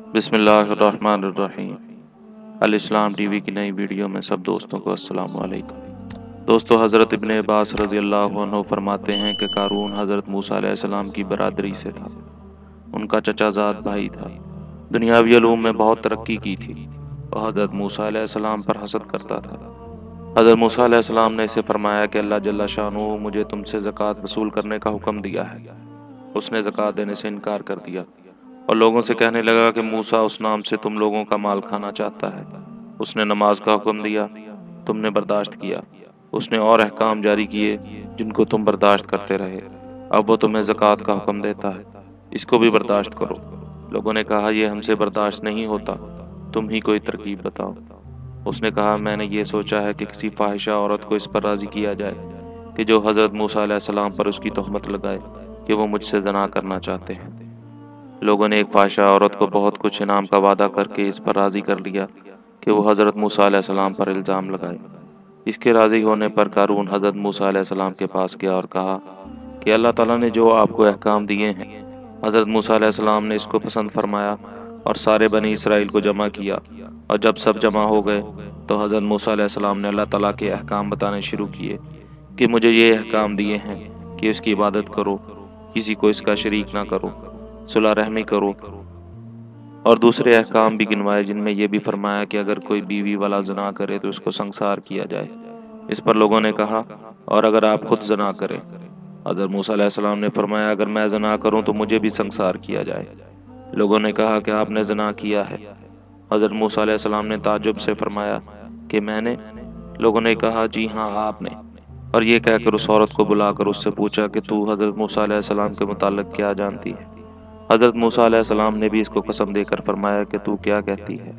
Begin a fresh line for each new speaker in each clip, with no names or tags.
बिस्मिल्लाहिर्रहमानिर्रहीम। अल इस्लाम टीवी की नई वीडियो में सब दोस्तों को अस्सलाम वालेकुम। दोस्तों, हज़रत इब्ने अब्बास रज़ी अल्लाहु अन्हु फरमाते हैं कि कारून हज़रत मूसा अलैहिस्सलाम की बरादरी से था। उनका चचाज़ाद भाई था। दुनियावी उलूम में बहुत तरक्की की थी और हज़रत मूसा अलैहिस्सलाम पर हसद करता था। हज़रत मूसा अलैहिस्सलाम ने इसे फरमाया कि अल्लाह जल्ला शानहू मुझे तुमसे ज़कात वसूल करने का हुक्म दिया है। उसने ज़कात देने से इनकार कर दिया और लोगों से कहने लगा कि मूसा उस नाम से तुम लोगों का माल खाना चाहता है। उसने नमाज का हुक्म दिया, तुमने बर्दाश्त किया। उसने और अहकाम जारी किए जिनको तुम बर्दाश्त करते रहे। अब वो तुम्हें ज़कात का हुक्म देता है, इसको भी बर्दाश्त करो। लोगों ने कहा, यह हमसे बर्दाश्त नहीं होता, तुम ही कोई तरकीब बताओ। उसने कहा, मैंने ये सोचा है कि किसी फाहिशा औरत को इस पर राज़ी किया जाए कि जो हज़रत मूसा अलैहिस्सलाम पर उसकी तोहमत लगाए कि वो मुझसे ज़ना करना चाहते हैं। लोगों ने एक फाहिशा औरत को बहुत कुछ इनाम का वादा करके इस पर राज़ी कर लिया कि वो हज़रत मूसा अलैहिस्सलाम पर इल्ज़ाम लगाए। इसके राज़ी होने पर कारून हज़रत मूसा अलैहिस्सलाम के पास गया और कहा कि अल्लाह ताला ने जो आपको अहकाम दिए हैं, हज़रत मूसा अलैहिस्सलाम ने इसको पसंद फरमाया और सारे बनी इसराइल को जमा किया। और जब सब जमा हो गए तो हज़रत मूसा अलैहिस्सलाम ने अल्लाह ताला के अहकाम बताने शुरू किए कि मुझे ये अहकाम दिए हैं कि इसकी इबादत करो, किसी को इसका शरीक ना करो, सुलह रहमी करो, और दूसरे अहकाम भी गिनवाए जिनमें यह भी फरमाया कि अगर कोई बीवी वाला ज़ना करे तो उसको संसार किया जाए। इस पर लोगों ने कहा, और अगर आप खुद ज़ना करें? हज़रत मूसा अलैहिस्सलाम ने फरमाया, अगर मैं ज़ना करूं तो मुझे भी संसार किया जाए। लोगों ने कहा कि आपने ज़ना किया है? हज़रत मूसा अलैहिस्सलाम ने ताज्जुब से फरमाया कि मैंने? लोगों ने कहा, जी हाँ, आपने। और ये कहकर उस औरत को बुलाकर उससे पूछा कि तू हज़रत मूसा अलैहिस्सलाम के मुताल्लिक़ क्या जानती है? हज़रत मूसा अलैहिस्सलाम ने भी इसको कसम देकर फरमाया कि तू क्या कहती है?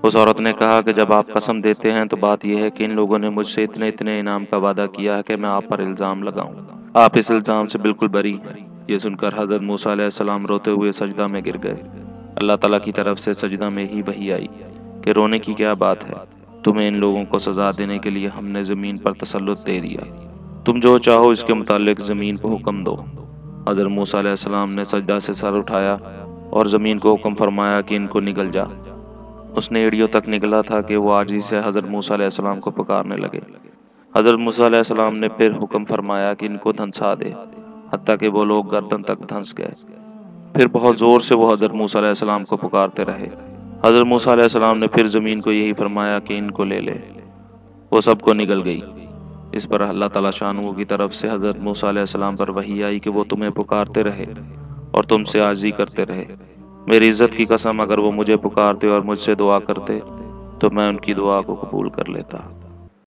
उस औरत ने कहा कि जब आप कसम देते हैं तो बात यह है कि इन लोगों ने मुझसे इतने इतने इनाम का वादा किया है कि मैं आप पर इल्ज़ाम लगाऊं। आप इस इल्ज़ाम से बिल्कुल बरी हैं। ये सुनकर हज़रत मूसा अलैहिस्सलाम रोते हुए सजदा में गिर गए। अल्लाह ताला की तरफ से सजदा में ही वही आई कि रोने की क्या बात है, तुम्हें इन लोगों को सज़ा देने के लिए हमने ज़मीन पर तसल्लुत दे दिया। तुम जो चाहो इसके मुताल्लिक़ ज़मीन को हुक्म दो। हज़रत मूसा अलैहिस्सलाम ने सजदा से सर उठाया और ज़मीन को हुक्म फरमाया कि इनको निगल जा। उसने एड़ियों तक निगला था कि वो आजिज़ी से हज़रत मूसा अलैहिस्सलाम को पुकारने लगे। हज़रत मूसा अलैहिस्सलाम ने फिर हुक्म फरमाया कि इनको धंसा दे, हत्ता कि वो लोग गर्दन तक धंस गए। फिर बहुत ज़ोर से वो हज़रत मूसा अलैहिस्सलाम को पुकारते रहे। हज़रत मूसा अलैहिस्सलाम ने फिर ज़मीन को यही फरमाया कि इनको ले ले। वो सबको निगल गई। इस पर अल्लाह ताला शानहू की तरफ से हज़रत मूसा अलैहिस्सलाम पर वही आई कि वो तुम्हें पुकारते रहे और तुमसे आजी करते रहे। मेरी इज़्ज़त की कसम, अगर वो मुझे पुकारते और मुझसे दुआ करते तो मैं उनकी दुआ को कबूल कर लेता।